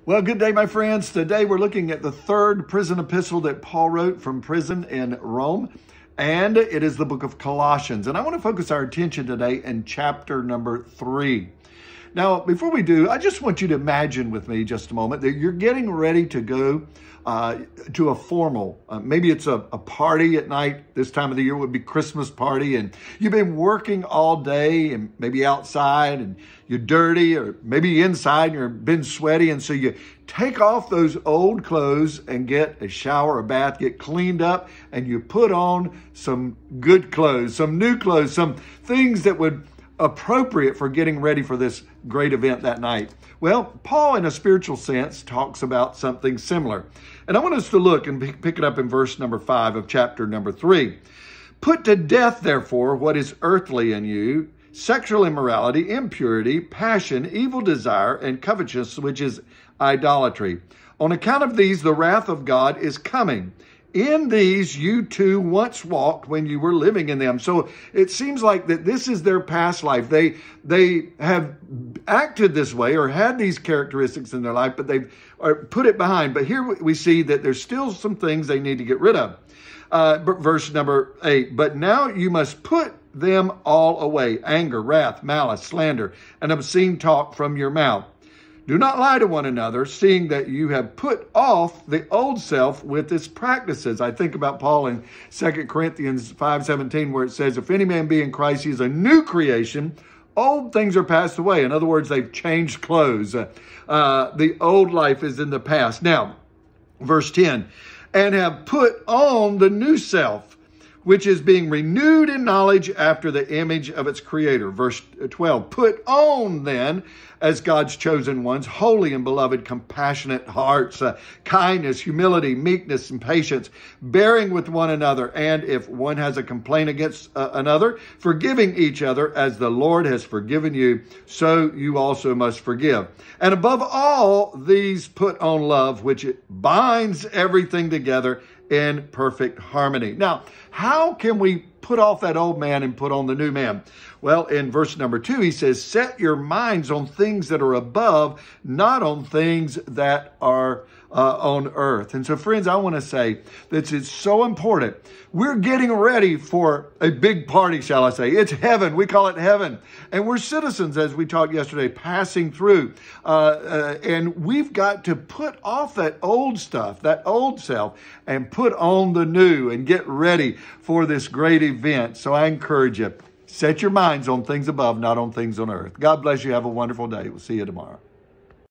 Well, good day, my friends. Today we're looking at the third prison epistle that Paul wrote from prison in Rome, and it is the book of Colossians. And I want to focus our attention today in chapter number 3. Now, before we do, I just want you to imagine with me just a moment that you're getting ready to go to a formal, maybe it's a party at night. This time of the year would be Christmas party, and you've been working all day and maybe outside and you're dirty, or maybe inside and you've been sweaty. And so you take off those old clothes and get a shower, a bath, get cleaned up, and you put on some good clothes, some new clothes, some things that would appropriate for getting ready for this great event that night. Well, Paul, in a spiritual sense, talks about something similar. And I want us to look and pick it up in verse number 5 of chapter number 3. Put to death, therefore, what is earthly in you, sexual immorality, impurity, passion, evil desire, and covetousness, which is idolatry. On account of these, the wrath of God is coming. In these you too once walked when you were living in them. So it seems like that this is their past life. They have acted this way or had these characteristics in their life, but they've put it behind. But here we see that there's still some things they need to get rid of. Verse number 8, but now you must put them all away: anger, wrath, malice, slander, and obscene talk from your mouth. Do not lie to one another, seeing that you have put off the old self with its practices. I think about Paul in 2 Corinthians 5:17, where it says, if any man be in Christ, he is a new creation. Old things are passed away. In other words, they've changed clothes. The old life is in the past. Now, verse 10, and have put on the new self, which is being renewed in knowledge after the image of its creator. Verse 12, put on then, as God's chosen ones, holy and beloved, compassionate hearts, kindness, humility, meekness, and patience, bearing with one another. And if one has a complaint against another, forgiving each other as the Lord has forgiven you, so you also must forgive. And above all these put on love, which it binds everything together in perfect harmony. Now, how can we put off that old man and put on the new man? Well, in verse number 2, he says, set your minds on things that are above, not on things that are on earth. And so, friends, I want to say that it's so important. We're getting ready for a big party, shall I say. It's heaven. We call it heaven. And we're citizens, as we talked yesterday, passing through. And we've got to put off that old stuff, that old self, and put on the new and get ready for this great event. So I encourage you, set your minds on things above, not on things on earth. God bless you. Have a wonderful day. We'll see you tomorrow.